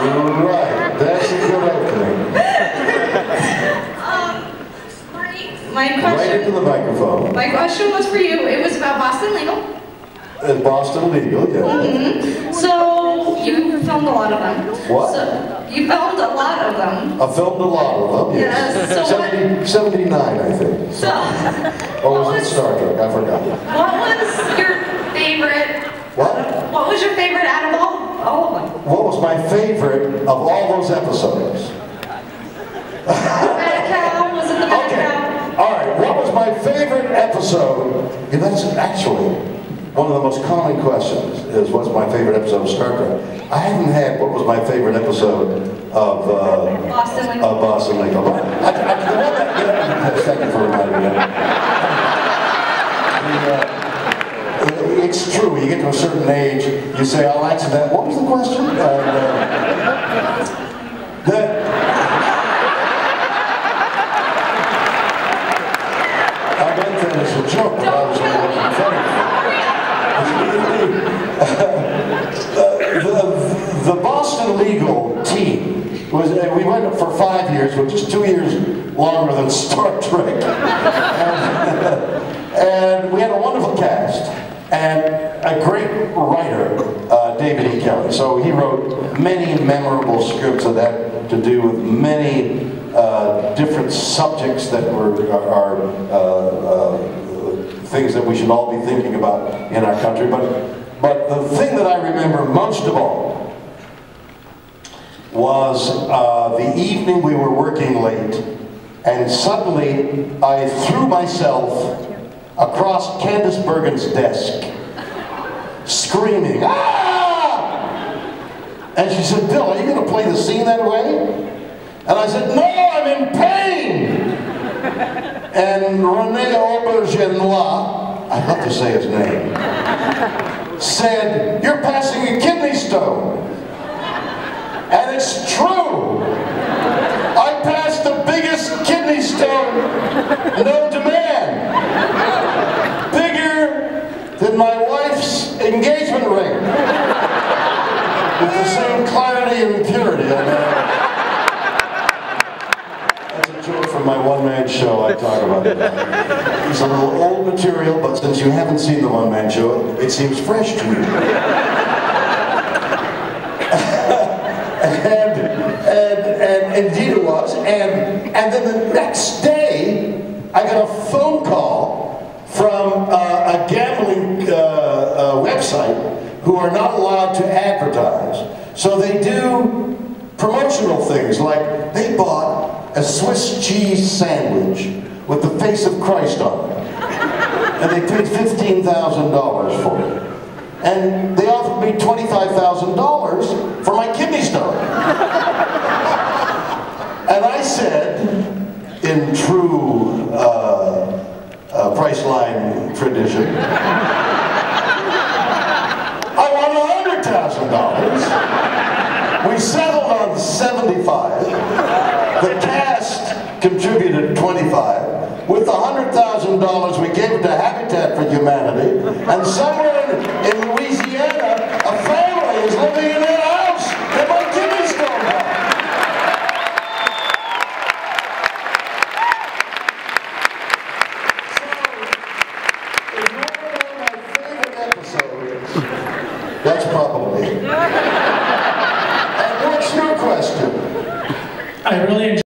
Right, that's a good opening. My question, right into the microphone. My question was for you. It was about Boston Legal. Boston Legal, yeah. Mm-hmm. So, you filmed a lot of them. What? So, you filmed a lot of them. I filmed a lot of them, yes. So 79, I think. So, or was it Star Trek? I forgot. What was your favorite? What? What was your favorite out of all of them? What was my favorite of all those episodes? Mad Cow? Was it the Mad Cow? All right, what was my favorite episode? And that's actually one of the most common questions, is what's my favorite episode of Star Trek? I haven't had what was my favorite episode of Boston Legal. Thank you for reminding me. It's true, you get to a certain age, you say, I'll answer that. What was the question? I meant that as a joke, but I was the Boston Legal team was, we went for 5 years, which is 2 years longer than Star Trek. And we had a wonderful cast and a great writer, David E. Kelly. So he wrote many memorable scripts that had to do with many different subjects that were things that we should all be thinking about in our country. But the thing that I remember most of all was the evening we were working late, and suddenly I threw myself across Candace Bergen's desk, screaming, "Ah!" And she said, "Bill, are you going to play the scene that way?" And I said, "No, I'm in pain." And René Aubergenois, I'd love to say his name, said, "You're passing a kidney stone." And it's true. I passed the biggest kidney stone known to man. Bigger than my wife's engagement ring. With the same clarity and purity. That's a joke from my one-man show I talk about it. It's a little old material, but since you haven't seen the one-man show, it seems fresh to you. And indeed it was. And then the next day, I got a phone call from a gambling website who are not allowed to advertise. So they do promotional things, like they bought a Swiss cheese sandwich with the face of Christ on it. And they paid $15,000 for it. And they offered me $25,000 for my kidney stone. And I said, in true Priceline tradition, I want $100,000. We settled on 75. The cast contributed 25. With the $100,000, we gave it to Habitat for Humanity. And somewhere in Louisiana, a family is living in their house in my kidney stone house. So, if you want to know my favorite episode, that's probably it. And what's your question? I really enjoy